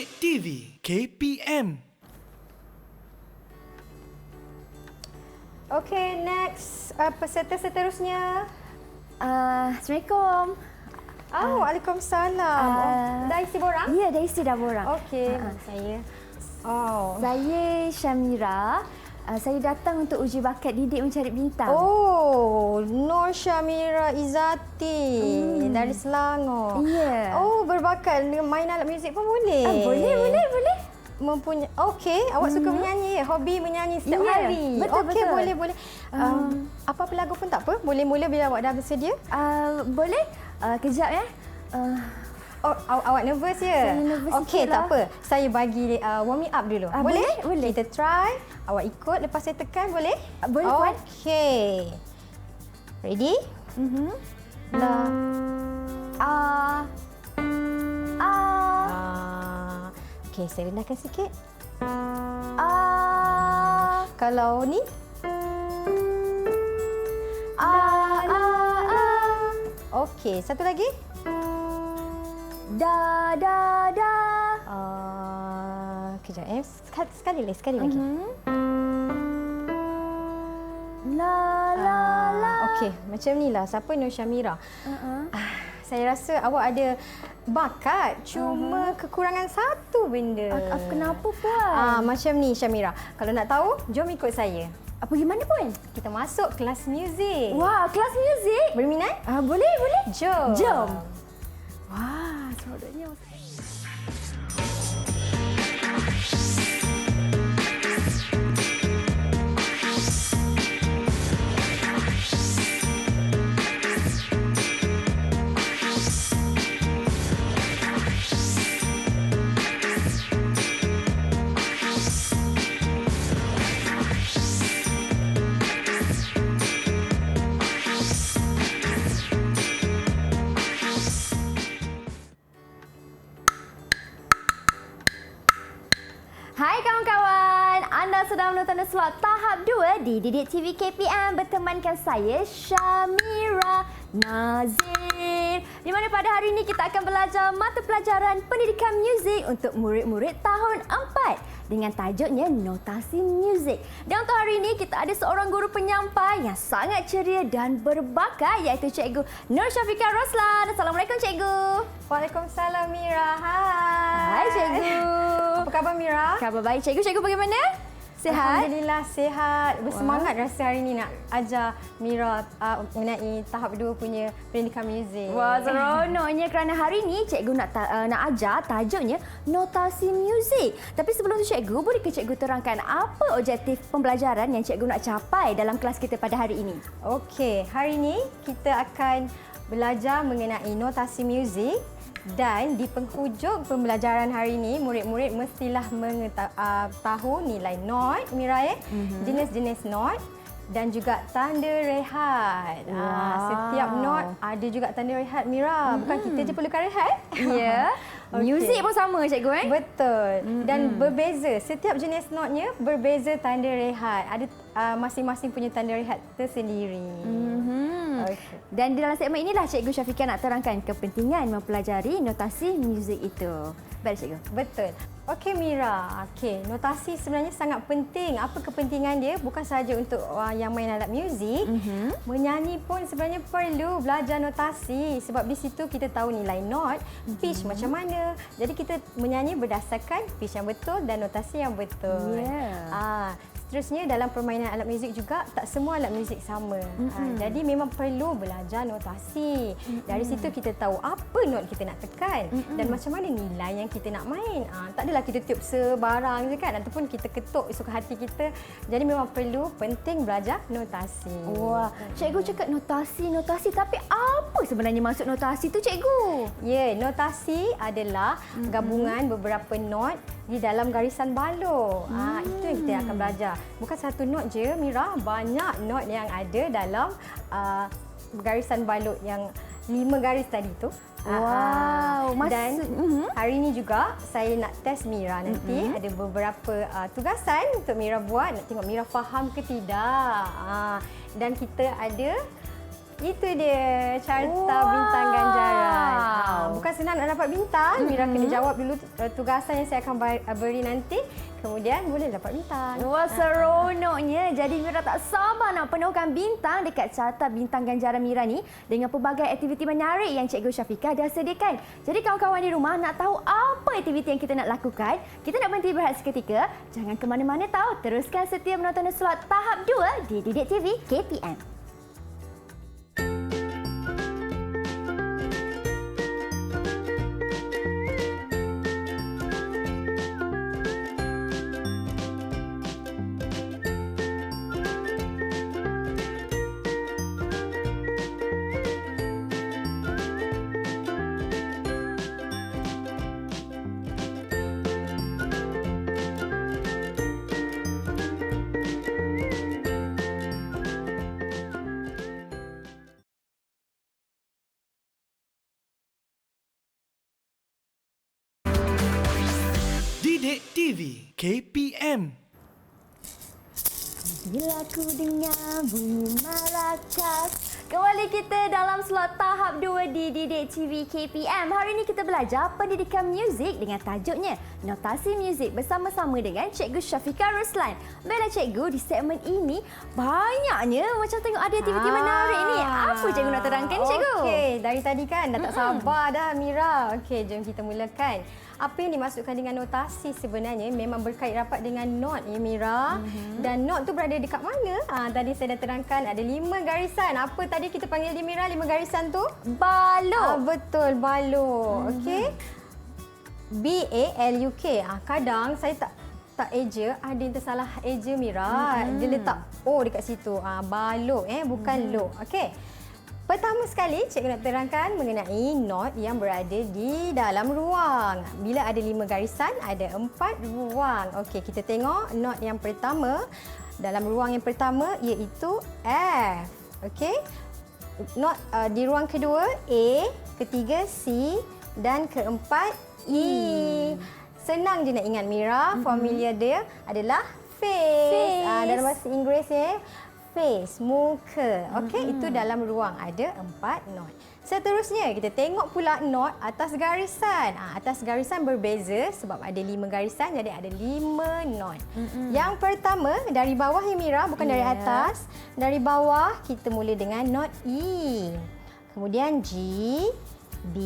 Didik TV KPM. Okay, next peserta seterusnya. Assalamualaikum. Waalaikumsalam. Dah isi borang? Ya, dah isi dah borang. Okey, saya. Saya Syamira. Saya datang untuk uji bakat didik mencari bintang. Nur Syamira Izzati dari Selangor. Ya. Berbakat main alat muzik pun boleh. Boleh. Okey, awak suka menyanyi, hobi menyanyi setiap hari. Betul. Boleh. Apa-apa lagu pun tak apa. Boleh mula bila awak dah bersedia. Boleh? Kejap ya. Awak nervous ya? Saya nervous Okey, sikit tak lah. apa. Saya bagi warming up dulu. Boleh? Boleh. Kita try. Awak ikut lepas saya tekan, boleh? Boleh, Puan. Okey. Ready? Okey, saya rendahkan sikit. Kalau ni? Okey, satu lagi? Da. Kejap sekali lagi. La. Okey, macam ni lah. Siapa Nur Syamira? Saya rasa awak ada bakat, cuma kekurangan satu benda. Kenapa, Puan? Macam ni Syamira. Kalau nak tahu, jom ikut saya. Pergi mana, Puan? Kita masuk kelas muzik. Wah, kelas muzik? Berminat? Boleh. Jom. Wah, seronoknya. Hai kawan-kawan, anda sedang menonton slot tahap 2 di Didik TV KPM bertemankan saya Syamira Nazir. Di mana pada hari ini kita akan belajar mata pelajaran pendidikan muzik untuk murid-murid tahun 4 dengan tajuknya notasi muzik. Dan untuk hari ini kita ada seorang guru penyampai yang sangat ceria dan berbakat iaitu Cikgu Nur Syafiqah Roslan. Assalamualaikum Cikgu. Waalaikumsalam Mira. Hai. Hai Cikgu. Apa khabar Mira? Khabar baik Cikgu. Cikgu bagaimana? Sihat? Alhamdulillah sihat. Bersemangat rasa hari ini nak ajar Mira mengenai tahap 2 punya pendidikan muzik. Wah, seronoknya kerana hari ini cikgu nak ajar tajuknya notasi muzik. Tapi sebelum tu cikgu, bolehkah cikgu terangkan apa objektif pembelajaran yang cikgu nak capai dalam kelas kita pada hari ini? Okey, hari ini kita akan belajar mengenai notasi muzik. Dan di penghujung pembelajaran hari ini, murid-murid mestilah tahu nilai not, Mira, jenis-jenis not dan juga tanda rehat. Setiap not ada juga tanda rehat, Mira. Bukan kita je perlukan rehat. Ya. Muzik pun sama, cikgu. Betul. Dan berbeza. Setiap jenis notnya berbeza tanda rehat. Ada masing-masing punya tanda rehat tersendiri. Okay. Dan di dalam segmen inilah Cikgu Syafiqah nak terangkan kepentingan mempelajari notasi muzik itu. Baik Cikgu. Betul. Okey Mira, notasi sebenarnya sangat penting. Apa kepentingan dia? Bukan sahaja untuk yang main alat muzik, menyanyi pun sebenarnya perlu belajar notasi sebab di situ kita tahu nilai not, pitch macam mana. Jadi kita menyanyi berdasarkan pitch yang betul dan notasi yang betul. Seterusnya dalam permainan alat muzik juga tak semua alat muzik sama. Jadi memang perlu belajar notasi. Dari situ kita tahu apa not kita nak tekan dan macam mana nilai yang kita nak main. Tak adalah kita tiup sebarang je kan ataupun kita ketuk suka hati kita. Jadi memang penting belajar notasi. Wah, cikgu cakap notasi tapi apa sebenarnya maksud notasi tu cikgu? Ya, notasi adalah gabungan beberapa not di dalam garisan balok. Itu yang kita akan belajar. Bukan satu not je, Mira. Banyak not yang ada dalam garisan balok yang 5 garis tadi tu. Wow. Dan hari ini juga saya nak test Mira nanti. Ada beberapa tugasan untuk Mira buat. Nak tengok Mira faham ke tidak. Dan kita ada Itu dia carta bintang ganjaran. Bukan senang nak dapat bintang. Mira kena jawab dulu tugasan yang saya akan beri nanti. Kemudian boleh dapat bintang. Wah, seronoknya. Jadi Mira tak sabar nak penuhkan bintang dekat carta bintang ganjaran Mira ni dengan pelbagai aktiviti menarik yang Cikgu Syafiqah dah sediakan. Jadi kawan-kawan di rumah nak tahu apa aktiviti yang kita nak lakukan, kita nak berhenti berehat seketika. Jangan ke mana-mana tahu. Teruskan setia menonton slot tahap 2 di Didik TV KPM. Didik TV KPM. Bila ku dengar bunyi marakas. Kembali kita dalam slot tahap 2 di Didik TV KPM. Hari ini kita belajar pendidikan muzik dengan tajuknya Notasi Muzik bersama-sama dengan Cikgu Syafiqah Ruslan. Baiklah Cikgu, di segmen ini banyaknya macam tengok ada aktiviti menarik ni. Apa Cikgu nak terangkan ni Cikgu? Okey, dari tadi kan dah tak sabar dah Mira. Okey, jom kita mulakan. Apa yang dimaksudkan dengan notasi sebenarnya memang berkait rapat dengan not ya Mira. Dan not tu berada dekat mana? Tadi saya dah terangkan ada 5 garisan. Apa tadi kita panggil dia Mira 5 garisan tu? Balok. Betul, balok. Okey. B-A-L-U-K. Kadang saya tak eja, ada yang tersalah eja Mira. Dia letak O dekat situ. Balok bukan lo. Okey. Pertama sekali, cikgu nak terangkan mengenai not yang berada di dalam ruang. Bila ada 5 garisan, ada 4 ruang. Okey, kita tengok not yang pertama. Dalam ruang yang pertama iaitu F. Okey. Not di ruang kedua A, ketiga C dan keempat E. Senang je nak ingat Mira, formula dia adalah face. Dalam bahasa Inggeris face, muka. Okey, itu dalam ruang ada 4 not. Seterusnya, kita tengok pula not atas garisan. Atas garisan berbeza sebab ada 5 garisan, jadi ada 5 not. Yang pertama, dari bawah ya Mira, bukan dari atas. Dari bawah, kita mula dengan not E. Kemudian G, B,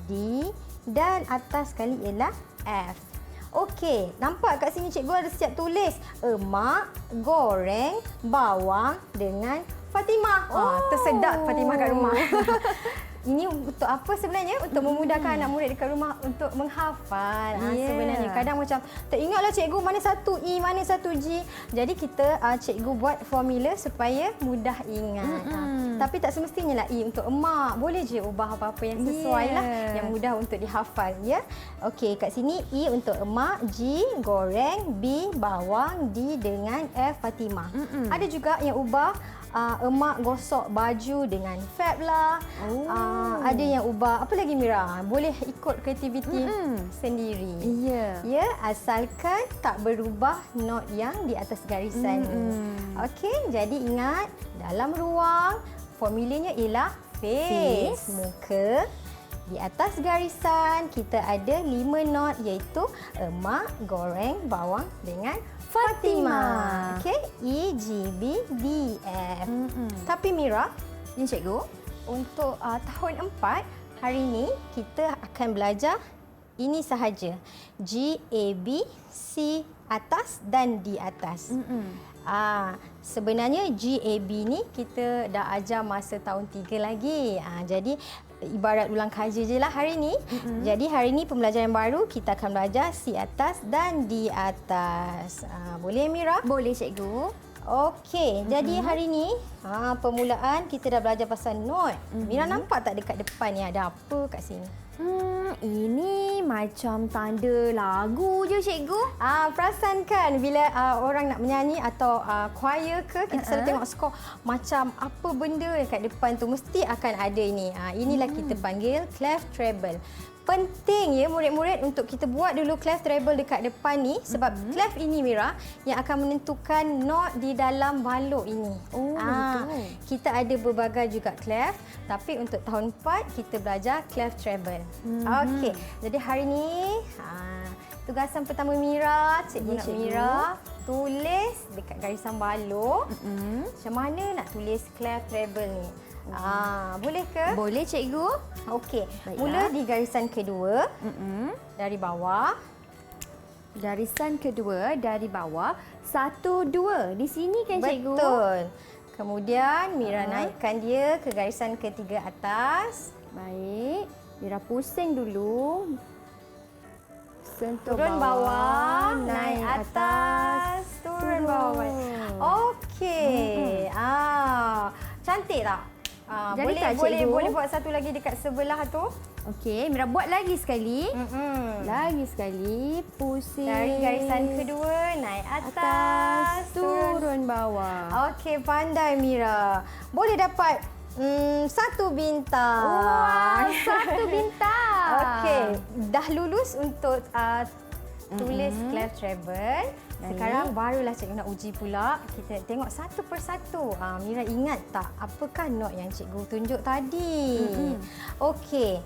D dan atas sekali ialah F. Okey, nampak kat sini cikgu ada siap tulis emak goreng bawang dengan Fatimah. Tersedak Fatimah kat rumah. Ini untuk apa sebenarnya? Untuk memudahkan anak murid dekat rumah untuk menghafal. Sebenarnya kadang macam teringatlah cikgu mana satu E, mana satu G. Jadi kita cikgu buat formula supaya mudah ingat. Tapi tak semestinya lah E untuk emak. Boleh je ubah apa-apa yang sesuai lah, yang mudah untuk dihafal ya. Okey, kat sini E untuk emak, G goreng, B bawang, D dengan F Fatimah. Ada juga yang ubah emak gosok baju dengan fab lah. Ada yang ubah apa lagi Mira? Boleh ikut kreativiti sendiri. Ya, asalkan tak berubah not yang di atas garisan ni. Okey, jadi ingat dalam ruang formulanya ialah face, muka. Di atas garisan kita ada 5 not iaitu emak goreng bawang dengan Fatimah. Okey, E, G, B, D, F. Tapi Mira, Ni Cikgu. untuk tahun 4, hari ini kita akan belajar ini sahaja. G, A, B, C atas dan D atas. Sebenarnya G, A, B ni kita dah ajar masa tahun 3 lagi. Jadi ibarat ulang kaji je lah hari ni. Jadi hari ni pembelajaran baru kita akan belajar C atas dan D atas. Boleh Mira? Boleh Cikgu. Okey, jadi hari ni permulaan kita dah belajar pasal not. Mira nampak tak dekat depan ni ada apa kat sini? Ini macam tanda lagu je Cikgu. Perasan kan bila orang nak menyanyi atau choir ke, kita selalu tengok skor macam apa benda yang kat depan tu mesti akan ada ini. Inilah kita panggil clef treble. Penting ya murid-murid untuk kita buat dulu clef treble dekat depan ni sebab clef ini Mira yang akan menentukan not di dalam balok ini. Kita ada berbagai juga clef, tapi untuk tahun 4 kita belajar clef treble. Okey. Jadi hari ni tugasan pertama Mira, cikgu nak Mira tulis dekat garisan balok. Macam mana nak tulis clef treble ni? Boleh ke? Boleh cikgu. Okey. Baiklah. Mula di garisan kedua dari bawah. Garisan kedua dari bawah. 1, 2. Di sini kan cikgu? Betul. Kemudian Mira naikkan dia ke garisan ketiga atas. Baik. Mira pusing dulu. Sentuh Turun bawah, naik atas, turun bawah. Okey. Cantik tak? Jadi tak, cikgu? boleh buat satu lagi dekat sebelah tu. Okey, Mira buat lagi sekali. Lagi sekali. Pusing. Dari garisan kedua, naik atas, turun bawah. Okey, pandai Mira. Boleh dapat 1 bintang. Wah, 1 bintang. Okey, dah lulus untuk tulis clef treble. Sekarang barulah cikgu nak uji pula. Kita tengok satu persatu. Mira ingat tak apakah not yang cikgu tunjuk tadi? Okey.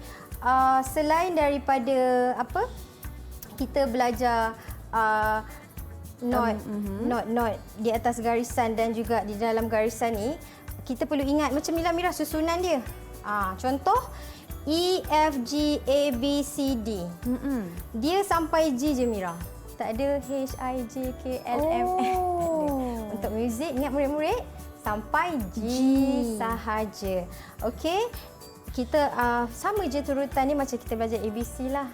Selain daripada kita belajar not di atas garisan dan juga di dalam garisan ni, kita perlu ingat macam Mira susunan dia. Contoh E, F, G, A, B, C, D. Dia sampai G je Mira. Tak ada H, I, J, K, L, M, N. Untuk muzik, ingat murid-murid, sampai G sahaja. Okey. Kita sama je turutan ni macam kita belajar ABC lah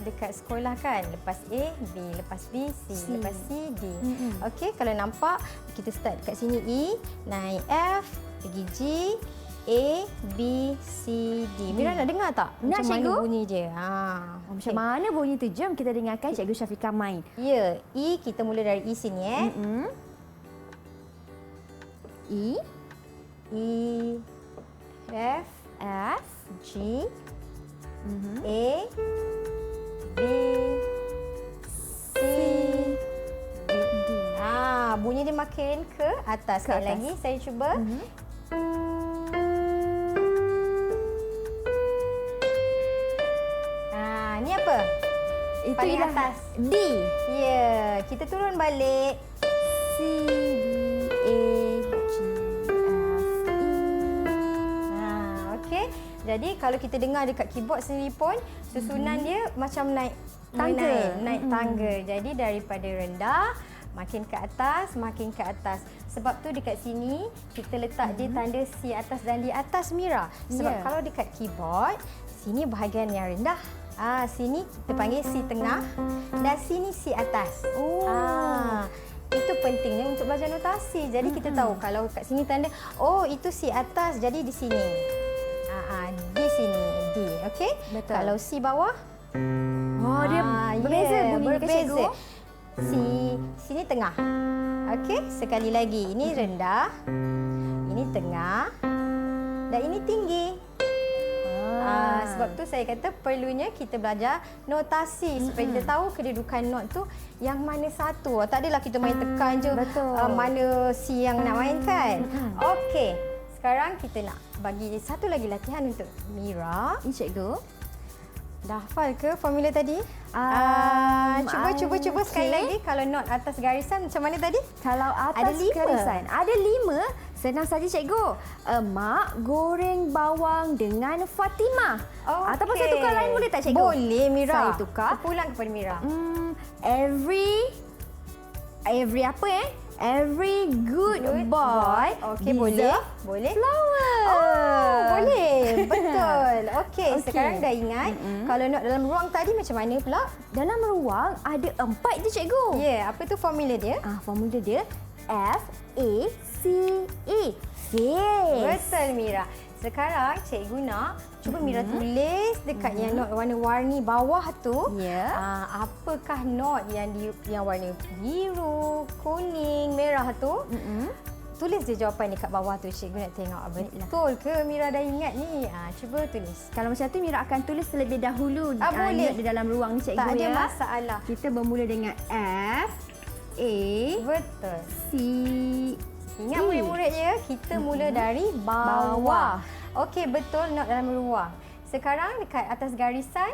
dekat sekolah kan. Lepas A, B, lepas B, C, lepas C, D. Okey, kalau nampak kita start dekat sini E, naik F, pergi G, A, B, C, D. Mira nak dengar tak? Nak, macam cikgu? mana bunyi dia? Macam mana bunyi tu? Jom kita dengarkan Cikgu Syafiqah main. Ya, E kita mula dari E sini E, E, F, F, G, A, B, C, D. Bunyi dia makin ke atas. Sekali lagi saya cuba. Ni apa? itu Paling ialah atas. D. Ya, kita turun balik. C, D, A, G, F, E. Okey. Jadi kalau kita dengar dekat keyboard sendiri pun susunan dia macam naik Tangga. naik tangga. Jadi daripada rendah makin ke atas, makin ke atas. Sebab tu dekat sini kita letak dia tanda C atas dan di atas Mira. Sebab kalau dekat keyboard sini bahagian yang rendah. Sini kita panggil C tengah dan sini C atas. Itu pentingnya untuk belajar notasi. Jadi kita tahu kalau kat sini tanda, itu C atas, jadi di sini. Di sini, D. Okey? Betul. Kalau C bawah, Dia berbeza bunyinya ke cikgu? C, sini tengah. Okey? Sekali lagi. Ini rendah, ini tengah dan ini tinggi. Sebab tu saya kata perlunya kita belajar notasi supaya kita tahu kedudukan not tu yang mana satu. Tak adalah kita main tekan je mana C yang nak main kan. Okey, sekarang kita nak bagi satu lagi latihan untuk Mira. Cikgu. Dah hafal ke formula tadi? Cuba sekali lagi. Kalau not atas garisan macam mana tadi? Kalau atas Ada 5. garisan ada 5. Senang saja cikgu. Emak goreng bawang dengan Fatimah. Ataupun saya tukar lain boleh tak cikgu? Boleh Mira. Saya tukar. Pulang kepada Mira. Every apa Every good boy Okey, deserve boleh. flower. Boleh. Betul. Okey, sekarang dah ingat kalau not dalam ruang tadi macam mana pula? Dalam ruang ada 4 je cikgu. Ya, apa tu formula dia? Formula dia F A C E. Face. Betul Mira. Sekarang cikgu nak cuba Mira tulis dekat yang not warna-warni bawah tu. Ya. Apakah not yang warna biru, kuning, merah tu? Tulis je jawapan dekat bawah tu. Cikgu nak tengok betul ke Mira dah ingat ni. Cuba tulis. Kalau macam tu Mira akan tulis terlebih dahulu boleh. di dalam ruang ni cikgu. Tak ada ya. masalah. Kita bermula dengan F A Betul. C Ingat murid-murid ya, kita mula dari bawah. Okey, betul, not dalam ruang. Sekarang dekat atas garisan.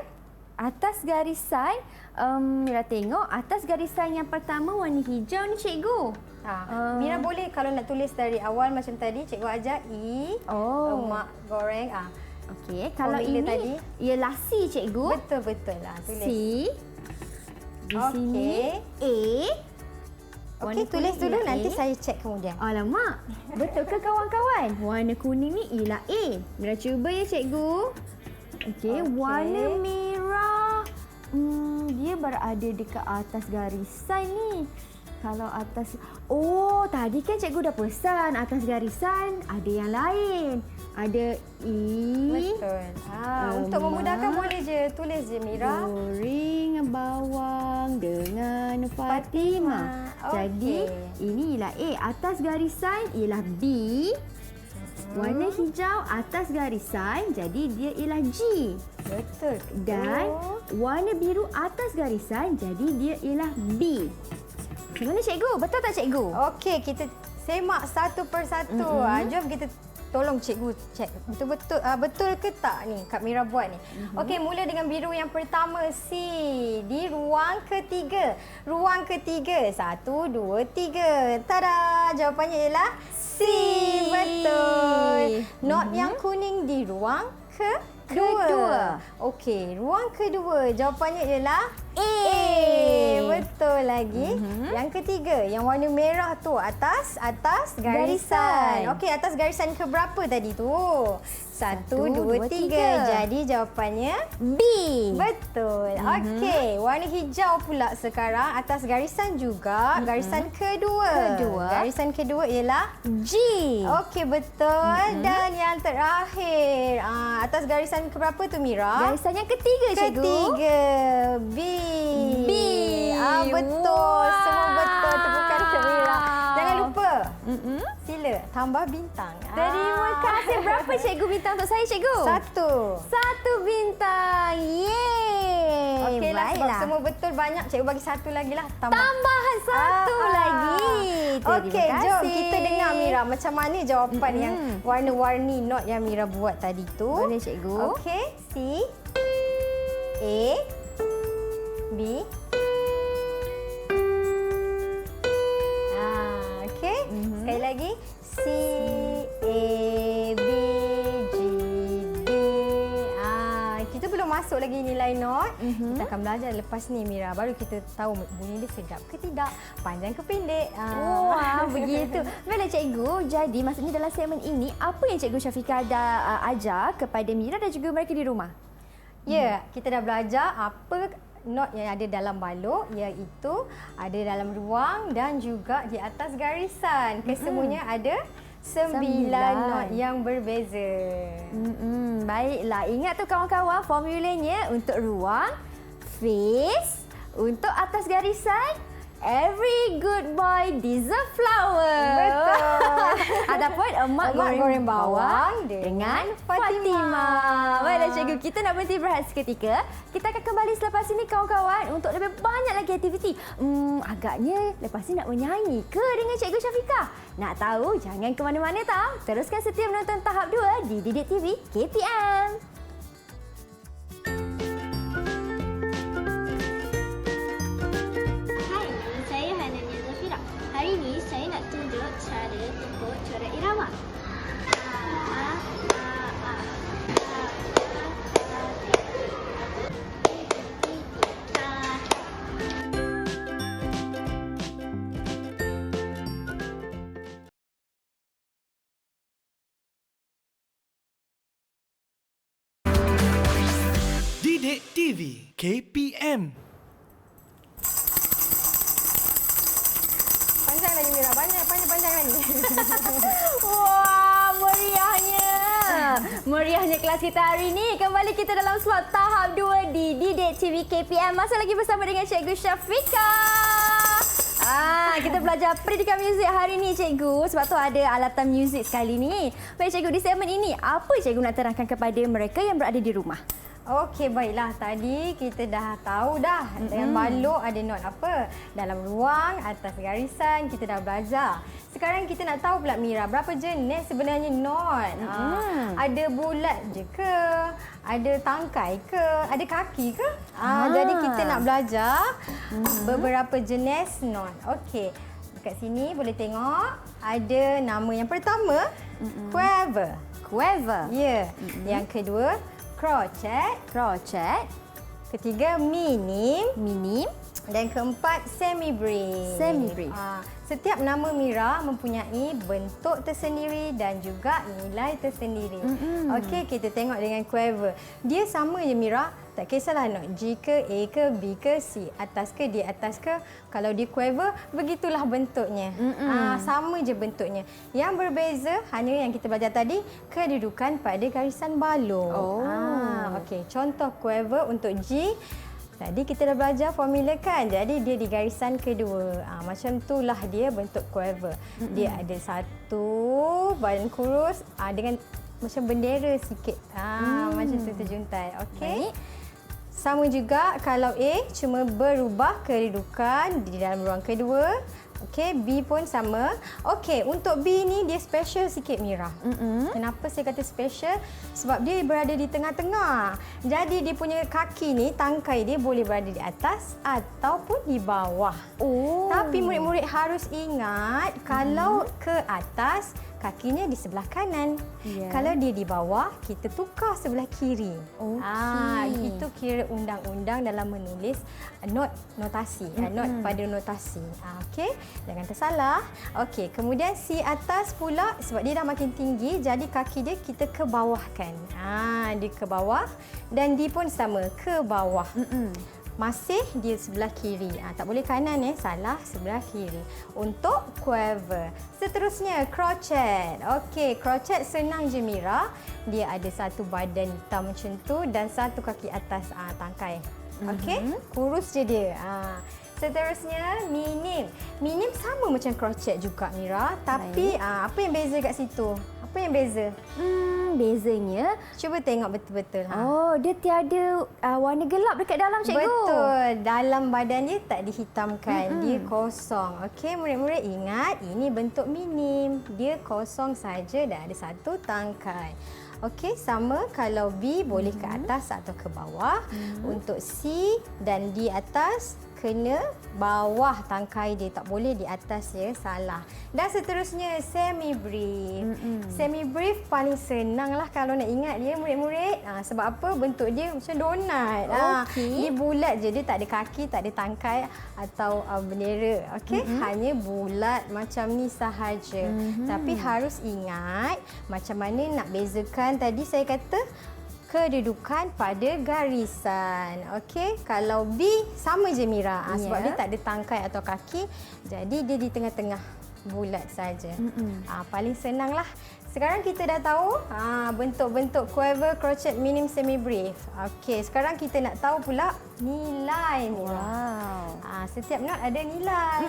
Atas garisan, Mira tengok atas garisan yang pertama warna hijau ni cikgu. Mira boleh kalau nak tulis dari awal macam tadi, cikgu ajar mak goreng. Okey, kalau formula ini tadi. ialah C cikgu. Betul lah, tulis. C. Di sini A. Okey, tulis dulu nanti saya cek kemudian. Alamak, betul ke kawan-kawan? Warna kuning ni ialah A. Mira cuba ya cikgu. Okey, warna merah. Dia berada dekat atas garisan ni. Kalau atas... Oh, tadi kan cikgu dah pesan atas garisan ada yang lain. Ada E. Betul. Untuk memudahkan boleh je. Tulis je Mira. Goreng bawang dengan Fatimah. Jadi, ini ialah A. Atas garisan ialah B. Warna hijau atas garisan, jadi dia ialah G. Betul. Dan warna biru atas garisan, jadi dia ialah B. Macam mana cikgu? Betul tak cikgu? Okey, kita semak satu persatu. Jom kita tolong cikgu cek betul-betul betul ke tak ni Kak Mira buat ni. Okey, mula dengan biru yang pertama C di ruang ketiga. Ruang ketiga. 1 2 3. Tada! Jawapannya ialah C. Betul. Not yang kuning di ruang kedua. Okey, ruang kedua. Jawapannya ialah A. Betul lagi. Yang ketiga, yang warna merah tu atas garisan. Okey, atas garisan ke berapa tadi tu? 1 2 3. Jadi jawapannya B. betul. Okey, warna hijau pula sekarang atas garisan juga. Garisan kedua. Garisan kedua ialah G. Okey, betul. Dan yang terakhir, atas garisan ke berapa tu Mira? Garisan yang ketiga cikgu. Ketiga. B. Betul. Semua betul. Tepukan ke Mira. Jangan lupa. Sila tambah bintang. Terima kasih. Berapa cikgu bintang untuk saya cikgu? 1. 1 bintang. Yeay. Okeylah, sebab semua betul banyak. Cikgu bagi 1 lagi lah. Tambahan 1 lagi. Okey, jom kita dengar Mira macam mana jawapan yang warna-warni not yang Mira buat tadi tu. Boleh cikgu. Okey, C, A, B. Okey, sekali lagi. C, A, B, G, D. Kita belum masuk lagi nilai not. Kita akan belajar lepas ni Mira. Baru kita tahu bunyi dia sedap ke tidak, panjang ke pendek. Wah, begitu. Baiklah cikgu, jadi maksudnya dalam segmen ini, apa yang cikgu Syafiqah dah ajar kepada Mira dan juga mereka di rumah? Ya, kita dah belajar apa not yang ada dalam balok, iaitu ada dalam ruang dan juga di atas garisan. Kesemuanya ada 9 not yang berbeza. Baiklah, ingat tu kawan-kawan formulanya untuk ruang, face, untuk atas garisan, every good boy deserve flower. Betul. Ataupun emak goreng bawang dengan Fatimah. Baiklah cikgu, kita nak berhenti berehat seketika. Kita akan kembali selepas ini kawan-kawan untuk lebih banyak lagi aktiviti. Agaknya lepas ini nak menyanyi ke dengan cikgu Syafiqah? Nak tahu? Jangan ke mana-mana tau. Teruskan setia menonton tahap 2 di Didik TV KPM. Hari ini saya nak tunjuk cara tekuk corak irama. Didik TV KPM. Panjang lagi Mira, panjang lagi. Wah, meriahnya. Meriahnya kelas kita hari ini. Kembali kita dalam slot tahap 2 di Didik TV KPM. Masih lagi bersama dengan Cikgu Syafiqah. Kita belajar pendidikan muzik hari ini cikgu. Sebab tu ada alatan muzik sekali ni. Baik cikgu, di segmen ini apa cikgu nak terangkan kepada mereka yang berada di rumah? Okey, baiklah. Tadi kita dah tahu dah dengan balok ada not apa. Dalam ruang, atas garisan, kita dah belajar. Sekarang kita nak tahu pula Mira, berapa jenis sebenarnya not? Ada bulat je ke? Ada tangkai ke? Ada kaki ke? Jadi kita nak belajar beberapa jenis not. Okey. Dekat sini boleh tengok ada nama yang pertama, quiver. Quiver. Ya. Yang kedua, crochet. Crochet. Ketiga, minim. Minim. Dan keempat, semi-brief. Semi-brief. Setiap nama Mira mempunyai bentuk tersendiri dan juga nilai tersendiri. Okey, kita tengok dengan quiver. Dia sama je Mira. Tak kisahlah not G ke, A ke, B ke, C. Atas ke, di atas ke. Kalau dia quiver, begitulah bentuknya. Sama je bentuknya. Yang berbeza hanya yang kita belajar tadi, kedudukan pada garisan balok. Okey, contoh quiver untuk G. Tadi kita dah belajar formula kan. Jadi dia di garisan kedua. Macam itulah dia bentuk quiver. Dia ada satu badan kurus dengan macam bendera sikit. Macam tu terjuntai. Okey. Sama juga kalau A cuma berubah kedudukan di dalam ruang kedua. Okey, B pun sama. Okey, untuk B ni dia special sikit Mira. Kenapa saya kata special? Sebab dia berada di tengah-tengah. Jadi dia punya kaki ni, tangkai dia boleh berada di atas ataupun di bawah. Tapi murid-murid harus ingat kalau ke atas, kakinya di sebelah kanan. Kalau dia di bawah, kita tukar sebelah kiri. Itu kira undang-undang dalam menulis notasi. Not pada notasi. Okey, jangan tersalah. Okey, kemudian si atas pula sebab dia dah makin tinggi, jadi kaki dia kita ke bawahkan. Dia ke bawah dan D pun sama, ke bawah. Masih di sebelah kiri. Tak boleh kanan salah, sebelah kiri. Untuk quiver. Seterusnya crochet. Okey, crochet senang je Mira. Dia ada satu badan hitam macam tu dan satu kaki atas tangkai. Okey, kurus je dia. Seterusnya minim. Minim sama macam crochet juga Mira, tapi apa yang beza kat situ? Apa yang beza? Bezanya, cuba tengok betul-betul. dia tiada warna gelap dekat dalam cikgu. Betul. Dalam badan dia tak dihitamkan. Dia kosong. Okey, murid-murid ingat ini bentuk minim. Dia kosong saja dan ada satu tangkai. Okey, sama kalau B boleh ke atas atau ke bawah. Untuk C dan D atas kena bawah tangkai dia, tak boleh di atas ya, salah. Dan seterusnya semi-brief. Semi-brief paling senang lah kalau nak ingat dia murid-murid. Sebab apa? Bentuk dia macam donat. Dia bulat je, dia tak ada kaki, tak ada tangkai atau bendera. Okey, hanya bulat macam ni sahaja. Tapi harus ingat macam mana nak bezakan tadi saya kata kedudukan pada garisan. Okey, kalau B sama je Mira. Sebab dia tak ada tangkai atau kaki, jadi dia di tengah-tengah, bulat saja. Paling senanglah. Sekarang kita dah tahu bentuk-bentuk quiver, crochet, minim, semi-brief. Okey, sekarang kita nak tahu pula nilai Mira. Setiap not ada nilai.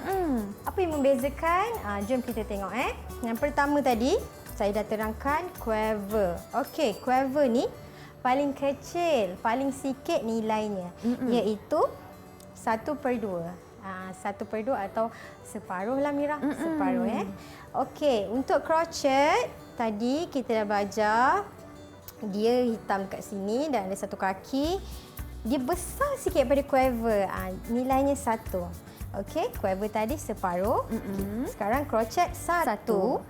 Apa yang membezakan? Jom kita tengok. Yang pertama tadi saya dah terangkan quiver. Okey, quiver ni paling kecil, paling sikit nilainya, iaitu 1/2. 1/2 atau separuh lah Mira, separuh Okey, untuk crochet tadi kita dah belajar dia hitam kat sini dan ada satu kaki. Dia besar sikit pada quiver. Nilainya 1. Okey, quiver tadi separuh. Sekarang crochet 1.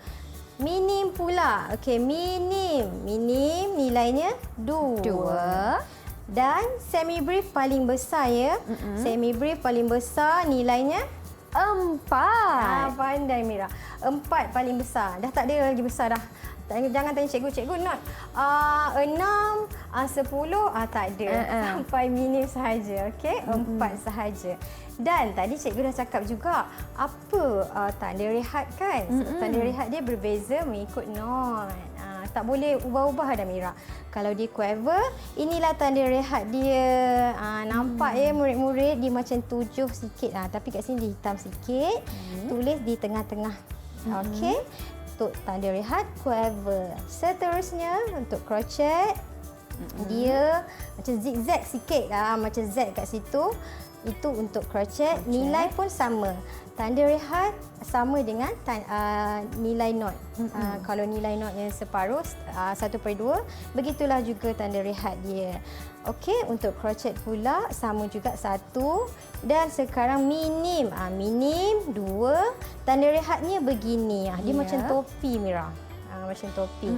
Minim pula. Okey, minim. Minim nilainya 2. Dan semi-brief paling besar ya. Semi-brief paling besar nilainya 4. Pandai Mira. 4 paling besar. Dah tak ada lagi besar dah. Jangan tanya cikgu not 6, 10, tak ada. Sampai minim sahaja. Okey, 4 sahaja. Dan tadi cikgu dah cakap juga apa tanda rehat kan? Tanda rehat dia berbeza mengikut not. Tak boleh ubah-ubah dah Mira. Kalau dia quiver, inilah tanda rehat dia. Nampak ya murid-murid dia macam 7 sikit. Tapi kat sini dia hitam sikit. Tulis di tengah-tengah. Okey. Untuk tanda rehat quiver. Seterusnya untuk crochet. Dia macam zigzag sikit macam Z kat situ. Itu untuk crochet. Nilai pun sama. Tanda rehat sama dengan nilai knot. Kalau nilai knot yang separuh 1/2, begitulah juga tanda rehat dia. Okey, untuk crochet pula sama juga 1 dan sekarang minim. Minim 2. Tanda rehatnya begini. Dia macam topi, Mira. Macam topi.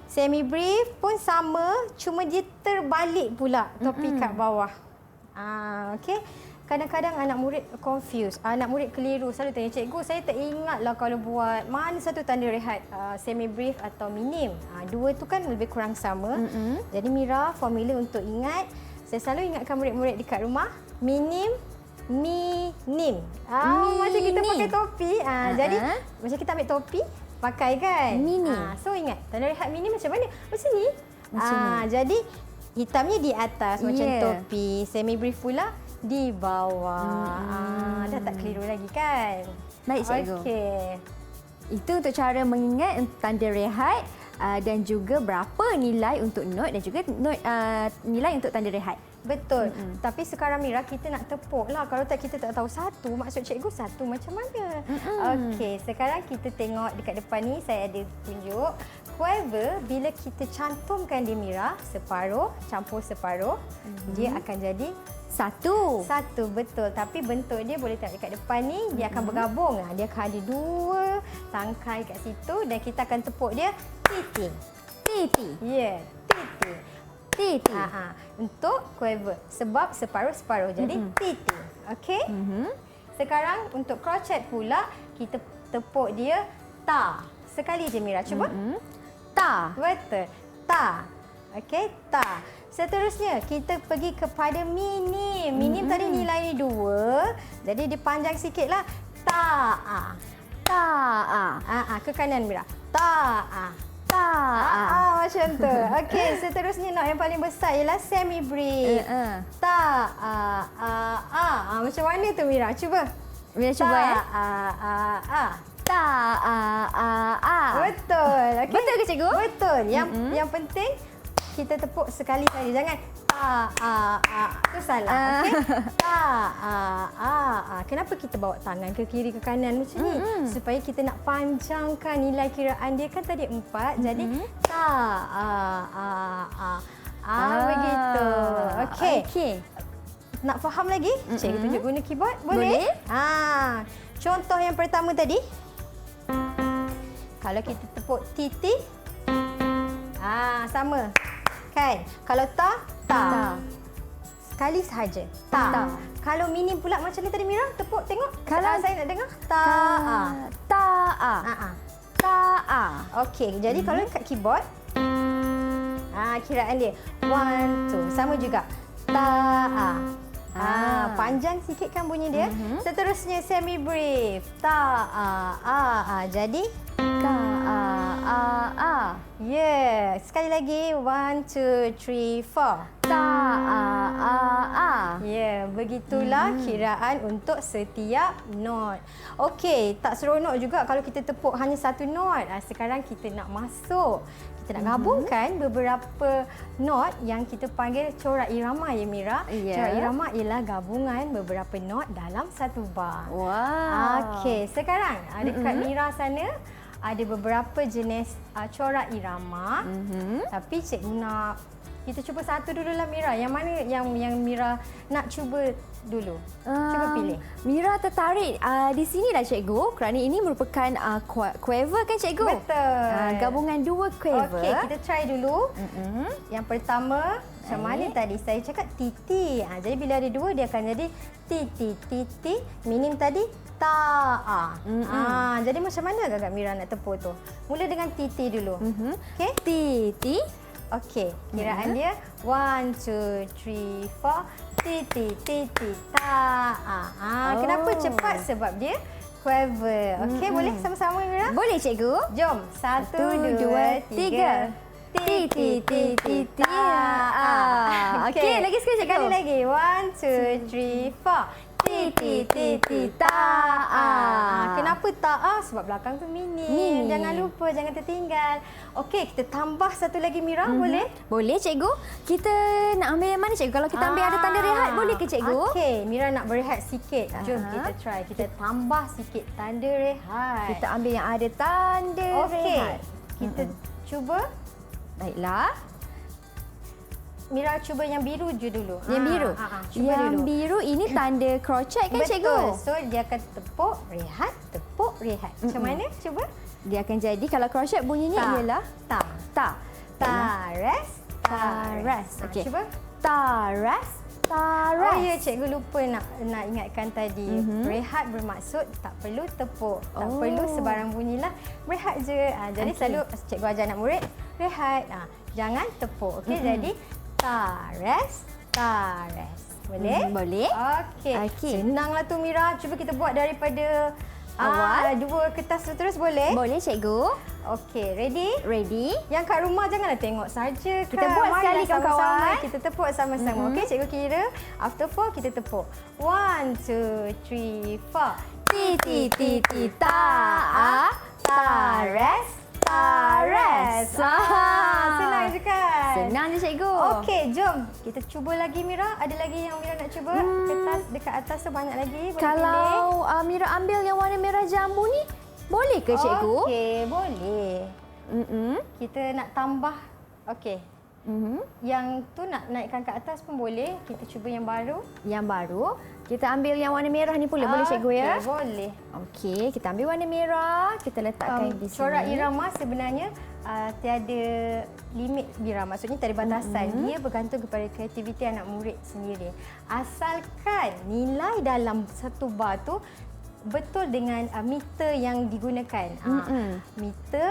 Semi brief pun sama, cuma dia terbalik pula topi kat bawah. Okey. Kadang-kadang anak murid confuse, anak murid keliru, selalu tanya, cikgu saya tak ingatlah kalau buat mana satu tanda rehat, semi brief atau minim. Dua tu kan lebih kurang sama. Jadi Mira, formula untuk ingat, saya selalu ingatkan murid-murid dekat rumah, minim, minim. Macam kita pakai topi. Jadi macam kita ambil topi, pakai kan? Minim. So ingat, tanda rehat minim macam mana? Macam ni. Jadi hitamnya di atas macam topi, semi brief pula di bawah. Dah tak keliru lagi kan? Baik, cikgu. Okey. Itu untuk cara mengingat tanda rehat dan juga berapa nilai untuk note dan juga nilai untuk tanda rehat. Betul. Tapi sekarang Mira, kita nak tepuk lah. Kalau tak, kita tak tahu satu. Maksud cikgu satu macam mana? Okey, sekarang kita tengok dekat depan ni, saya ada tunjuk. Quiver, bila kita cantumkan di Mira, separuh campur separuh, dia akan jadi satu, betul. Tapi bentuk dia boleh tengok dekat depan ni, dia akan bergabung. Dia akan ada 2 tangkai kat situ dan kita akan tepuk dia titi. Titi. Ya, titi. Titi. Untuk quiver. Sebab separuh-separuh. Jadi titi. Okey? Sekarang untuk crochet pula, kita tepuk dia ta. Sekali je Mira, cuba. Ta. Betul. Ta. Okey, ta. Seterusnya, kita pergi kepada minim. Minim tadi nilai ni 2. Jadi dia panjang sikitlah. Ta. Ta. Ke kanan Mira. Ta. Ta. Macam tu. Okey, seterusnya knot yang paling besar ialah semi brief. Ta. Macam mana tu Mira? Cuba. Mira cuba ya. Ta. Betul. Okay. Betul ke cikgu? Betul. Yang penting kita tepuk sekali saja. Jangan tu salah. Okey. Kenapa kita bawa tangan ke kiri ke kanan macam ni? Supaya kita nak panjangkan nilai kiraan dia, kan tadi 4. Jadi begitu. Okey. Nak faham lagi? Cikgu tunjuk guna keyboard. Boleh? Contoh yang pertama tadi. Kalau kita tepuk titi, sama. Kan? Kalau ta. Sekali sahaja. Ta. Kalau minim pula macam ni tadi Mira, tepuk tengok. Kalau saya nak dengar. Ta. Okey, jadi kalau kat keyboard, kiraan dia 1 2 sama juga. Ta. Panjang sikit kan bunyi dia. Seterusnya semi brief. Jadi Ya, sekali lagi 1 2 3 4. Ya, begitulah kiraan untuk setiap not. Okey, tak seronok juga kalau kita tepuk hanya satu not. Sekarang kita nak masuk. Kita nak gabungkan beberapa not yang kita panggil corak irama ya Mira. Corak irama ialah gabungan beberapa not dalam satu bar. Wow. Okey, sekarang dekat Mira sana ada beberapa jenis corak irama. Tapi cikgu nak kita cuba satu dululah Mira. Yang mana yang Mira nak cuba dulu? Cuba pilih. Mira tertarik di sinilah cikgu kerana ini merupakan quiver kan cikgu? Betul. Gabungan 2 quiver. Okey, kita try dulu. Yang pertama, macam mana tadi saya cakap titi. Jadi bila ada 2 dia akan jadi titi. Minim tadi ta. Jadi macam mana agak Mira nak tepuk tu? Mula dengan titi dulu. Okey? Titi. Okey, kiraan dia 1 2 3 4 titi ta. Kenapa cepat? Sebab dia quiver. Okey, boleh sama-sama Mira? Boleh cikgu. Jom. 1 2 3. Titi ta. Okey, lagi sekali cikgu. Sekali lagi. 1 2 3 4. Ta. Kenapa ta? Sebab belakang tu minim. Jangan lupa, jangan tertinggal. Okey, kita tambah satu lagi Mira, boleh? Boleh cikgu. Kita nak ambil yang mana cikgu? Kalau kita ambil ada tanda rehat, boleh ke cikgu? Okey, Mira nak berehat sikit. Jom kita try. Kita tambah sikit tanda rehat. Kita ambil yang ada tanda rehat. Kita cuba. Baiklah. Mira cuba yang biru je dulu. Yang biru. Cuba yang dulu. biru ini tanda crochet kan cikgu? Betul. So dia akan tepuk, rehat. Macam mana? Cuba. Dia akan jadi kalau crochet bunyinya Ta. ialah Ta. ta. Tares. Tares. Okey. Cuba. Tares. Tares. Oh ya, cikgu lupa nak ingatkan tadi. Rehat bermaksud tak perlu tepuk. Tak perlu sebarang bunyilah. Rehat je. Jadi selalu cikgu ajar anak murid, rehat. Jangan tepuk. Okey, jadi tares. Boleh? Boleh. Okey. Senanglah tu Mira. Cuba kita buat daripada awal. Dua kertas terus boleh? Boleh cikgu. Okey, ready? Ready? Yang kat rumah janganlah tengok saja. Kita buat sekali, kawan-kawan. Kita tepuk sama-sama. Okey, cikgu kira. After 4 kita tepuk. 1, 2, 3, 4. Ta. Tares. Tares. Senang je kan? Senang je cikgu. Okey, jom. Kita cuba lagi Mira. Ada lagi yang Mira nak cuba? Kertas dekat atas tu banyak lagi. Boleh pilih. Kalau Mira ambil yang warna merah jambu ni, boleh ke cikgu? Okey, boleh. Kita nak tambah. Okey. Yang tu nak naikkan ke atas pun boleh. Kita cuba yang baru. Yang baru, kita ambil yang warna merah ni pula. Boleh cikgu ya? Okey, boleh. Okey, kita ambil warna merah. Kita letakkan di sini. Corak irama sebenarnya tiada limit Mira. Maksudnya tiada batasan. Dia bergantung kepada kreativiti anak murid sendiri. Asalkan nilai dalam satu bar tu betul dengan meter yang digunakan. Meter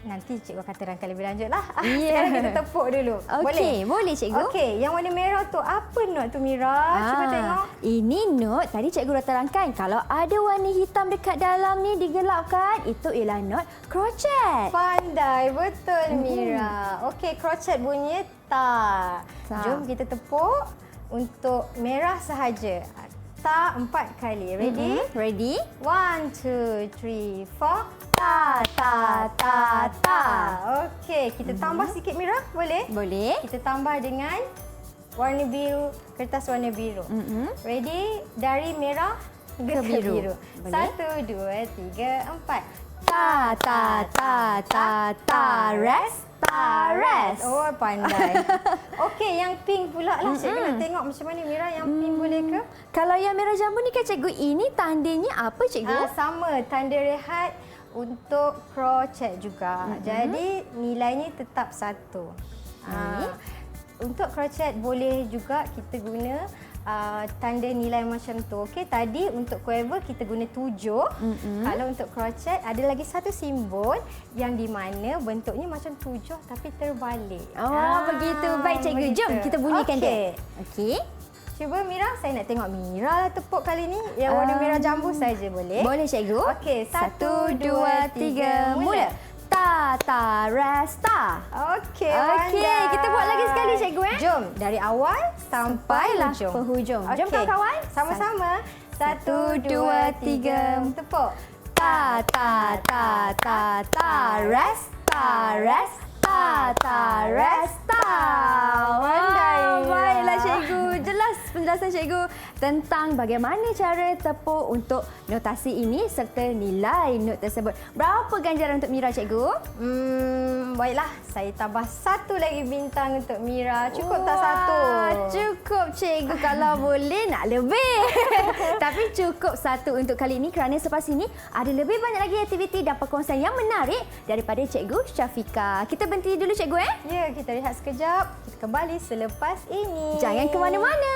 nanti cikgu akan terangkan lebih lanjut lah. Sekarang kita tepuk dulu. Okey, boleh cikgu. Okey, yang warna merah tu apa not tu Mira? Cuba tengok. Ini not tadi cikgu dah terangkan. Kalau ada warna hitam dekat dalam ni digelapkan, itu ialah not crochet. Pandai betul Mira. Okey, crochet bunyi ta. Jom kita tepuk untuk merah sahaja. Ta 4 kali. Ready? Ready? 1, 2, 3, 4. Ta. Okey, kita tambah sikit Mira, boleh? Boleh. Kita tambah dengan warna biru, kertas warna biru. Ready? Dari merah ke biru. Boleh. 1, 2, 3, 4. Tares. Oh, pandai. Okey, yang pink pula lah. Cikgu nak tengok macam mana Mira, yang pink boleh ke? Kalau yang merah jambu ni kan cikgu, ini tandanya apa cikgu? Sama, tanda rehat untuk crochet juga. Jadi nilainya tetap 1. Untuk crochet boleh juga kita guna tanda nilai macam tu. Okey, tadi untuk quiver kita guna 7. Kalau untuk crochet ada lagi satu simbol yang di mana bentuknya macam 7 tapi terbalik. Begitu. Baik cikgu. Jom kita bunyikan dia. Okey. Cuba Mira, saya nak tengok Mira lah tepuk kali ni. Yang warna merah jambu saja boleh? Boleh cikgu. Okey, 1, 2, 3, mula. Tares. Okey, Okey, kita buat lagi sekali cikgu Jom, dari awal sampai Sampailah hujung. penghujung. Jom Okey, kawan-kawan. Sama-sama. 1, 2, 3, tepuk. Tares. Baiklah cikgu. Jelas penjelasan cikgu tentang bagaimana cara tepuk untuk notasi ini serta nilai not tersebut. Berapa ganjaran untuk Mira cikgu? Baiklah, saya tambah satu lagi bintang untuk Mira. Cukup tak satu? Cukup cikgu. Kalau boleh nak lebih. Tapi cukup satu untuk kali ini kerana selepas ini ada lebih banyak lagi aktiviti dan perkongsian yang menarik daripada Cikgu Syafiqah. Kita berhenti dulu cikgu Ya, kita rehat sekejap. Kita kembali selepas ini. Jangan ke mana-mana.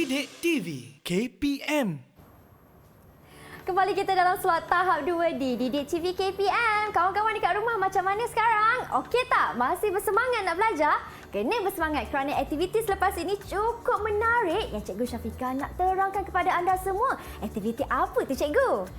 Didik TV KPM. Kembali kita dalam slot tahap 2 di Didik TV KPM. Kawan-kawan dekat rumah macam mana sekarang? Okey tak? Masih bersemangat nak belajar? Kena bersemangat kerana aktiviti selepas ini cukup menarik yang Cikgu Syafiqah nak terangkan kepada anda semua. Aktiviti apa tu Cikgu?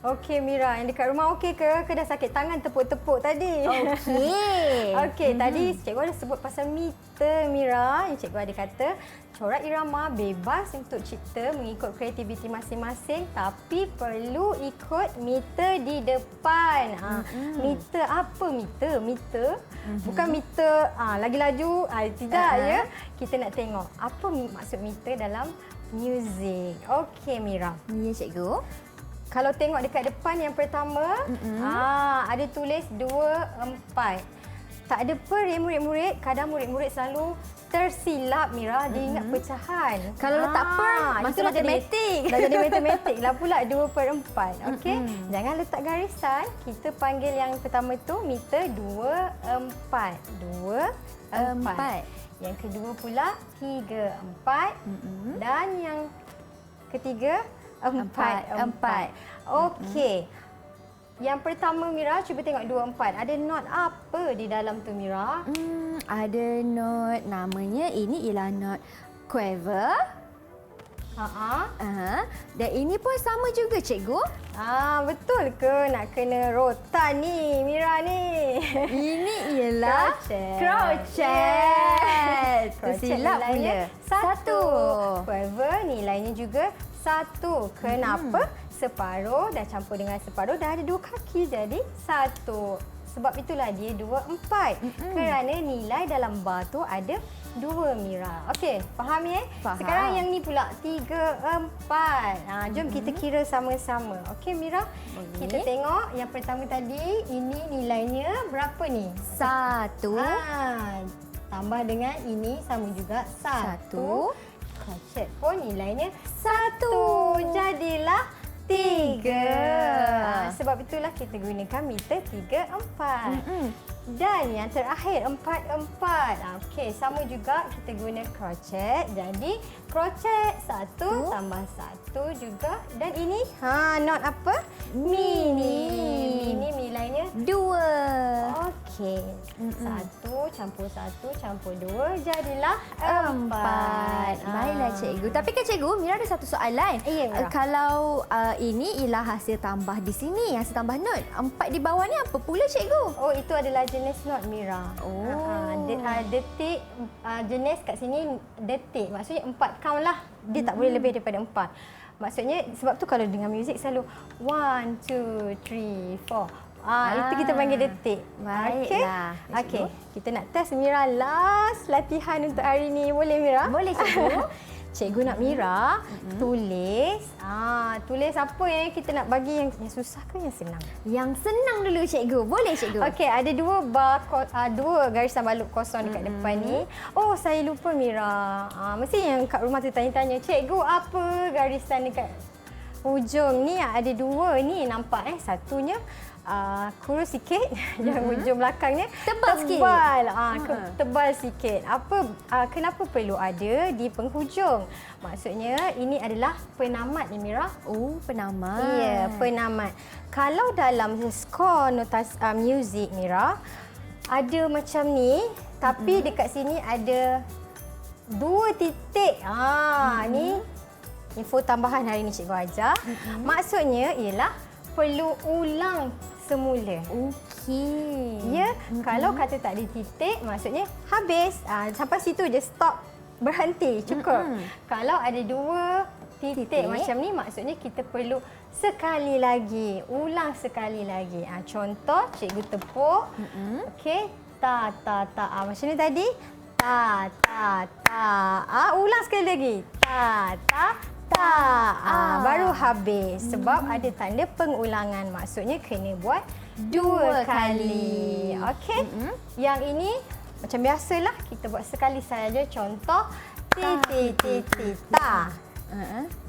Okey Mira, yang dekat rumah okey ke? Ke dah sakit tangan tepuk-tepuk tadi? Okey. Okey, tadi cikgu ada sebut pasal meter Mira. Yang cikgu ada kata corak irama bebas untuk cipta mengikut kreativiti masing-masing tapi perlu ikut meter di depan. Meter apa meter? Meter bukan meter lagi laju. Tidak ya. Kita nak tengok apa maksud meter dalam muzik. Okey Mira. Ya Cikgu. Kalau tengok dekat depan yang pertama, ada tulis 2, 4. Tak ada per ya murid-murid. Kadang murid-murid selalu tersilap Mira, dia ingat pecahan. Kalau letak per, maksud matematik. Dah jadi matematik lah pula 2/4. Okey. Jangan letak garisan. Kita panggil yang pertama tu meter 2, 4. 2, 4. Yang kedua pula 3, 4. Dan yang ketiga 4. Okey. Yang pertama Mira, cuba tengok 2, 4. Ada not apa di dalam tu Mira? Ada not namanya, ini ialah not quaver. Dan ini pun sama juga Cikgu. Betul ke nak kena rotan ni Mira ni? Ini ialah crochet. Tersilap punya. 1. Quaver nilainya juga 1. Kenapa? Separuh dah campur dengan separuh dah ada 2 kaki jadi 1. Sebab itulah dia 2, 4. Kerana nilai dalam bar tu ada 2 Mira. Okey, faham ya? Faham. Sekarang yang ni pula 3, 4. Jom kita kira sama-sama. Okey Mira, kita tengok yang pertama tadi ini nilainya berapa ni? 1. Tambah dengan ini sama juga 1. Crochet pun nilainya 1. Jadilah 3. Sebab itulah kita gunakan meter 3, 4. Dan yang terakhir 4, 4. Okey, sama juga kita guna crochet. Jadi crochet 1 tambah 1 juga. Dan ini not apa? Mini. Mini nilainya 2. Okey. 1 campur 1 campur 2 jadilah 4. Baiklah Cikgu. Tapi kan Cikgu, Mira ada satu soalan. Ya, Mira. Kalau ini ialah hasil tambah di sini, hasil tambah not. 4 di bawah ni apa pula Cikgu? Oh, itu adalah jenis not Mira. Detik, jenis kat sini detik. Maksudnya 4 count lah. Dia tak boleh lebih daripada 4. Maksudnya sebab tu kalau dengar muzik selalu 1, 2, 3, 4. Itu kita panggil detik. Baiklah. Okey, kita nak test Mira last latihan untuk hari ni. Boleh Mira? Boleh Cikgu. Cikgu nak Mira tulis. Tulis apa yang kita nak bagi yang susah ke yang senang? Yang senang dulu Cikgu. Boleh Cikgu? Okey, ada 2 garisan balut kosong dekat depan ni. Oh, saya lupa Mira. Mesti yang kat rumah tu tanya-tanya, "Cikgu, apa garisan dekat hujung ni?" Ada 2 ni nampak satunya kurus sikit, yang hujung belakangnya Tebal sikit. Tebal sikit. Kenapa perlu ada di penghujung? Maksudnya ini adalah penamat ni Mira. Oh, penamat. Ya, penamat. Kalau dalam skor notasi muzik Mira ada macam ni, tapi dekat sini ada 2 titik. Ni info tambahan hari ni cikgu ajar. Maksudnya ialah perlu ulang semula. Okey. Ya, kalau kata tak ada titik, maksudnya habis. Sampai situ je, stop, berhenti, cukup. Kalau ada 2 titik macam ni, maksudnya kita perlu sekali lagi, ulang sekali lagi. Contoh, cikgu tepuk. Okey, ta, ta, ta. Macam ni tadi. Ta, ta, ta. Ulang sekali lagi. Ta, ta, baru habis sebab ada tanda pengulangan, maksudnya kena buat 2 kali. Okey. Yang ini macam biasalah kita buat sekali saja. Contoh ti ti ti ti ta.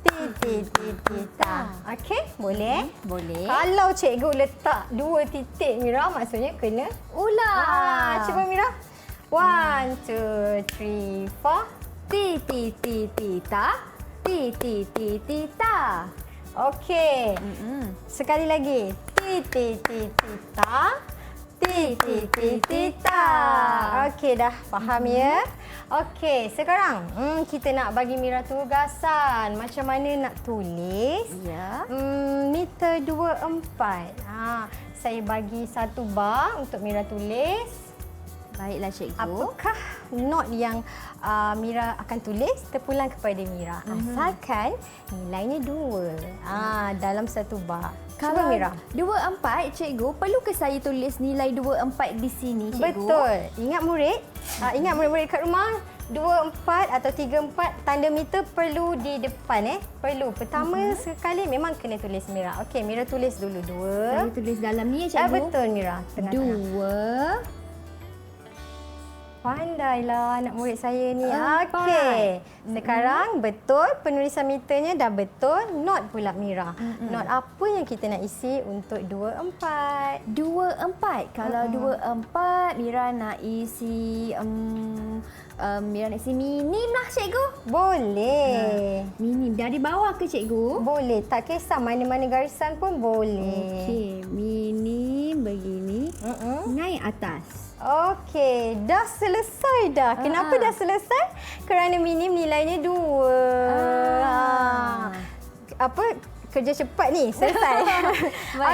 Ti ti ti ti ta. Okey, boleh? Boleh. Kalau cikgu letak 2 titik Mira, maksudnya kena ulang. Cuba Mira. 1, 2, 3, 4. Ti ti ti ti ta. Ti, ti, ti, ti, ta. Okey. Sekali lagi. Ti, ti, ti, ti, ta. Ti, ti, ti, ti, ta. Okey, dah faham ya? Okey, sekarang kita nak bagi Mira tugasan. Macam mana nak tulis? Ya. Meter 24. Saya bagi satu bar untuk Mira tulis. Baiklah cikgu. Apakah not yang Mira akan tulis terpulang kepada Mira? Asalkan nilainya 2 dalam satu bar. Cuba Mira. 24 cikgu, perlu ke saya tulis nilai 24 di sini cikgu? Betul. Ingat murid? Ingat murid-murid kat rumah, 24 atau 34 tanda meter perlu di depan Perlu. Pertama sekali memang kena tulis Mira. Okey, Mira tulis dulu 2. Saya tulis dalam ni ya cikgu. Betul Mira. Tengah-tengah. 2. Pandailah anak murid saya ni. 4. Okey. Sekarang betul penulisan meternya dah betul. Not pula Mira. Not apa yang kita nak isi untuk 24? 24. Kalau 24 Mira nak isi Mira nak isi minim lah cikgu. Boleh. Minim dari bawah ke cikgu? Boleh. Tak kisah mana-mana garisan pun boleh. Okey, minim begini. Naik atas. Okey, dah selesai dah. Kenapa dah selesai? Kerana minim nilainya 2. Kerja cepat ni, selesai.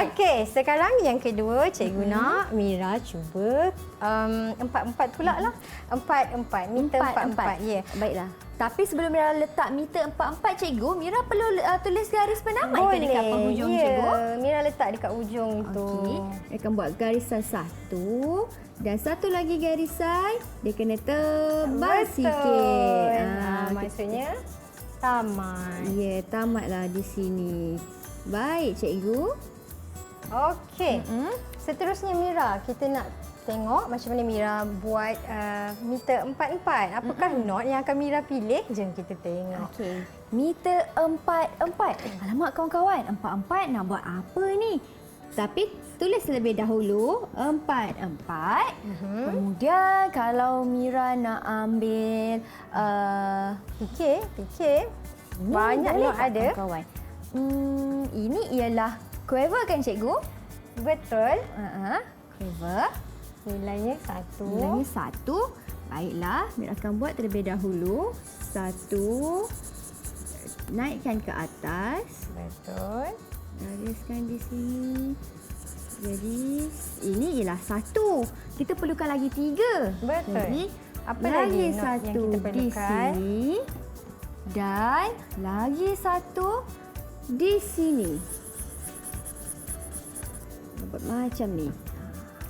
Okey, sekarang yang kedua cikgu nak Mira cuba 4-4 pula lah. 4-4, meter 4-4. Ya. Baiklah. Tapi sebelum Mira letak meter 4-4 cikgu, Mira perlu tulis garis penamat ke dekat penghujung cikgu? Mira letak dekat ujung tu. Okey, dia akan buat garisan satu dan satu lagi garisan dia kena tebal sikit. Maksudnya tamat. Ya, tamatlah di sini. Baik cikgu. Okey. Seterusnya Mira, kita nak tengok macam mana Mira buat meter 4-4. Apakah not yang akan Mira pilih? Jom kita tengok. Okey. Meter 4-4. Alamak kawan-kawan, 4-4 nak buat apa ni? Tapi tulis terlebih dahulu 4-4. Kemudian kalau Mira nak ambil Fikir. Banyak not ada. Kawan. Ini ialah quiver kan cikgu? Betul. Quiver. Nilainya 1. Nilainya 1. Baiklah, Mira akan buat terlebih dahulu. 1. Naikkan ke atas. Betul. Gariskan di sini. Jadi, ini ialah 1. Kita perlukan lagi 3. Betul. Jadi, apa lagi lagi not yang satu kita di perlukan? sini. Dan lagi satu di sini. Buat macam ni.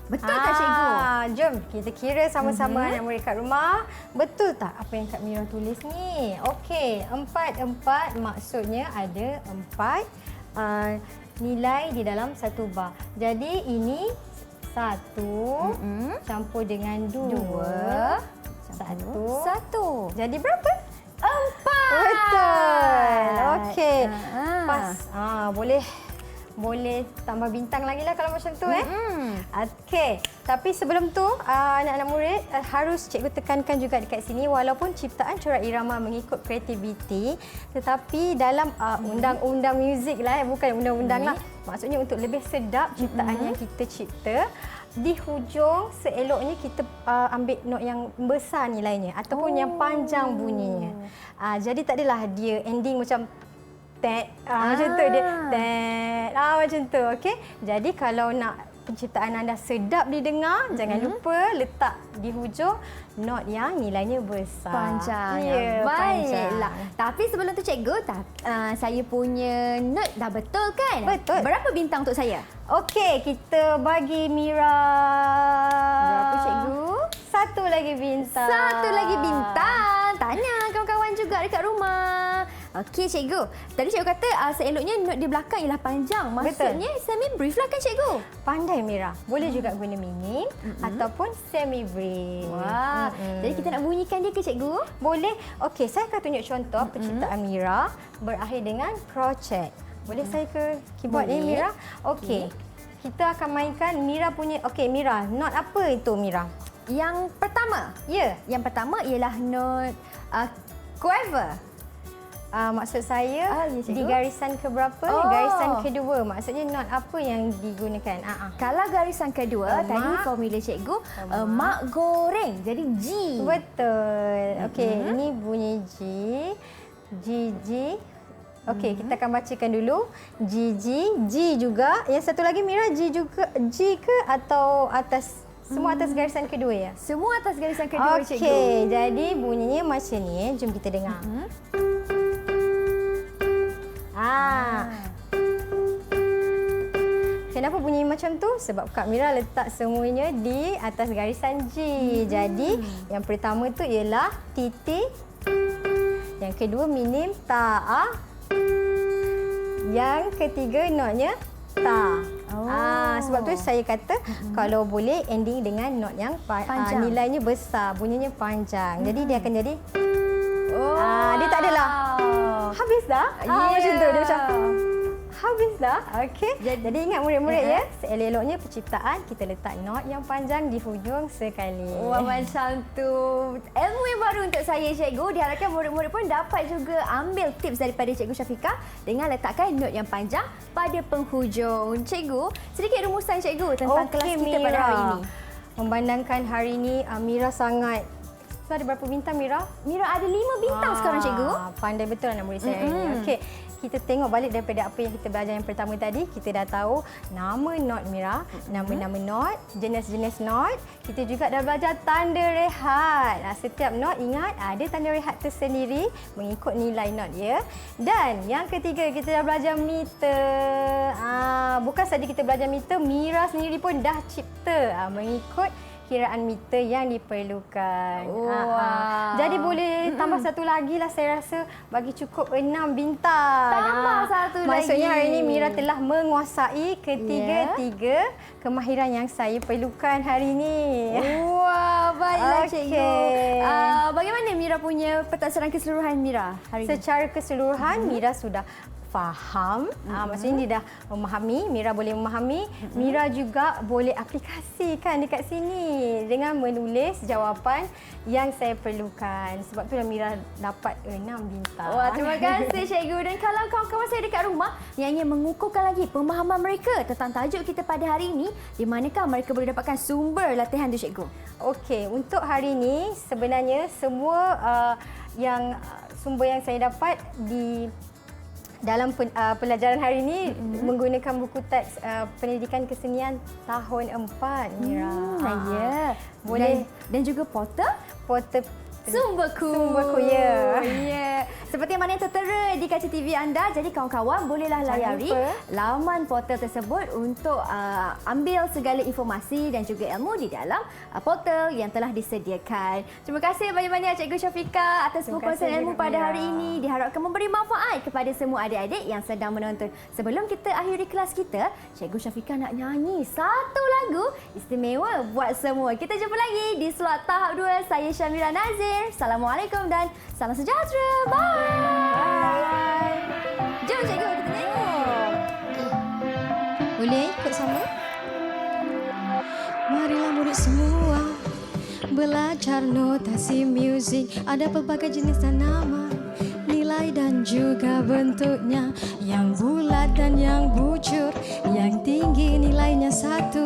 Betul tak cikgu? Jom kita kira sama-sama anak murid kat rumah. Betul tak apa yang Kak Mira tulis ni? Okey, 4-4 maksudnya ada 4 nilai di dalam satu bar. Jadi ini 1 campur dengan 2. 1. Jadi berapa? 4. Betul. Okey. Pas. Boleh tambah bintang lagi lah kalau macam tu Okey. Tapi sebelum tu anak-anak murid harus cikgu tekankan juga dekat sini, walaupun ciptaan corak irama mengikut kreativiti, tetapi dalam undang-undang muzik lah, bukan undang-undang lah. Maksudnya untuk lebih sedap ciptaan yang kita cipta, di hujung seeloknya kita ambil not yang besar nilainya ataupun yang panjang bunyinya. Jadi tak adalah dia ending macam macam tu dia. Macam tu. Okey. Jadi kalau nak penciptaan anda sedap didengar, jangan lupa letak di hujung not yang nilainya besar. Panjang. Ya, baiklah. Tapi sebelum tu cikgu, saya punya not dah betul kan? Betul. Berapa bintang untuk saya? Okey, kita bagi Mira. Berapa cikgu? 1 lagi bintang. 1 lagi bintang. Tanya kawan-kawan juga dekat rumah. Okey cikgu. Tadi cikgu kata seeloknya not di belakang ialah panjang. Maksudnya semi brief lah kan cikgu? Pandai Mira. Boleh juga guna minim ataupun semi brief. Wah. Jadi kita nak bunyikan dia ke cikgu? Boleh. Okey, saya akan tunjuk contoh penciptaan Mira berakhir dengan crochet. Boleh saya ke keyboard ni Mira? Okey. Kita akan mainkan Mira punya. Okey Mira, not apa itu Mira? Yang pertama. Ya. Yang pertama ialah not quiver. maksud saya ya, cikgu. di garisan keberapa? Oh. Garisan kedua. Maksudnya not apa yang digunakan? Kalau garisan kedua, Mak. tadi formula cikgu, mak goreng. Jadi G. Betul. Okey, ini bunyi G. G, G. Okey, kita akan bacakan dulu. G, G. G juga. Yang satu lagi Mira, G juga. G ke atau atas? Semua atas garisan kedua ya? Semua atas garisan kedua, cikgu. Okey, jadi bunyinya macam ni. Jom kita dengar. Kenapa bunyi macam tu? Sebab Kak Mira letak semuanya di atas garisan G. Jadi, yang pertama tu ialah titik. Yang kedua minim ta. Yang ketiga notnya ta. Sebab tu saya kata kalau boleh ending dengan not yang Panjang. nilainya besar, bunyinya panjang. Jadi dia akan jadi dia tak Wow. adalah habis dah. Macam tu dia macam habis dah. Okey. Jadi ingat murid-murid ya, seelok-eloknya penciptaan kita letak not yang panjang di hujung sekali. Wah, macam tu. Ilmu yang baru untuk saya, cikgu. Diharapkan murid-murid pun dapat juga ambil tips daripada Cikgu Syafiqah dengan letakkan not yang panjang pada penghujung. Cikgu, sedikit rumusan cikgu tentang kelas kita pada hari ini. Memandangkan hari ini Mira sangat... So, ada berapa bintang Mira? Mira ada 5 bintang sekarang, cikgu. Pandai betul anak murid saya hari ini. Okey. Kita tengok balik daripada apa yang kita belajar yang pertama tadi. Kita dah tahu nama not Mira, nama-nama not, jenis-jenis not. Kita juga dah belajar tanda rehat. Setiap not ingat ada tanda rehat tersendiri mengikut nilai not ya. Dan yang ketiga kita dah belajar meter. Bukan saja kita belajar meter, Mira sendiri pun dah cipta mengikut kiraan meter yang diperlukan. Wow. Jadi boleh tambah satu lagi lah, saya rasa bagi cukup 6 bintang. Tambah satu lagi. Maksudnya hari ini Mira telah menguasai ketiga-tiga kemahiran yang saya perlukan hari ini. Wah, baiklah cikgu. Okey. Bagaimana Mira punya pentadbiran keseluruhan Mira hari ini? Secara keseluruhan Mira sudah faham, maksudnya dia dah memahami, Mira boleh memahami, Mira juga boleh aplikasikan dekat sini dengan menulis jawapan yang saya perlukan. Sebab itulah Mira dapat 6 bintang. Wah, terima kasih cikgu. Dan kalau kawan-kawan saya dekat rumah yang ingin mengukuhkan lagi pemahaman mereka tentang tajuk kita pada hari ini, di manakah mereka boleh dapatkan sumber latihan tu cikgu? Okey, untuk hari ini sebenarnya semua sumber yang saya dapat di dalam pelajaran hari ini menggunakan buku teks pendidikan kesenian tahun 4 Mira. Ya. Boleh dan juga portal Sumberku. Ya. Ya. Seperti yang mana yang tertera di kaca TV anda. Jadi kawan-kawan bolehlah layari laman portal tersebut untuk ambil segala informasi dan juga ilmu di dalam portal yang telah disediakan. Terima kasih banyak-banyak Cikgu Syafiqah atas perkongsian ilmu pada hari ini. Diharapkan memberi manfaat kepada semua adik-adik yang sedang menonton. Sebelum kita akhiri kelas kita, Cikgu Syafiqah nak nyanyi satu lagu istimewa buat semua. Kita jumpa lagi di slot tahap 2. Saya Syamira Nazir. Assalamualaikum dan salam sejahtera. Bye. Jom cikgu kita nyanyi. Boleh ikut sama? Marilah murid semua belajar notasi muzik. Ada pelbagai jenis dan nama, nilai dan juga bentuknya, yang bulat dan yang bujur, yang tinggi nilainya 1.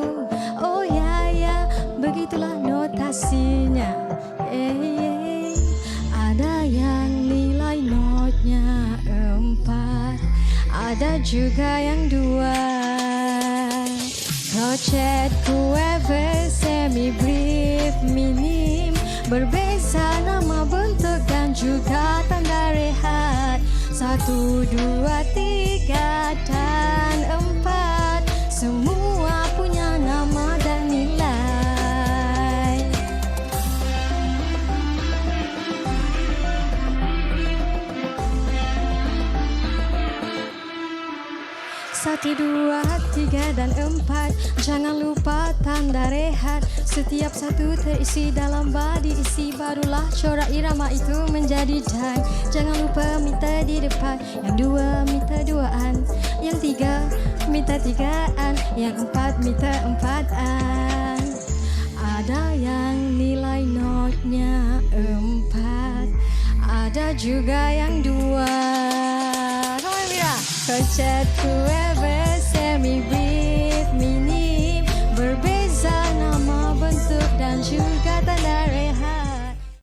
Oh ya ya, begitulah notasinya. Ada yang nilai notnya 4, ada juga yang 2. Crochet, kuever, semi brief, minim, berbeza nama, bentuk dan juga tanda rehat. 1, 2, 3 dan 4, semua punya nama dan nilai. Satu, 2, 3 dan 4, jangan lupa tanda rehat. Setiap satu terisi dalam badi isi, barulah corak irama itu menjadi dan. Jangan lupa meter di depan, yang 2 meter 2-an, yang 3 meter 3-an, yang 4 meter 4-an. Ada yang nilai notnya 4, ada juga yang 2. Chat whoever, semi brief, minim. Berbeza nama, bentuk dan juga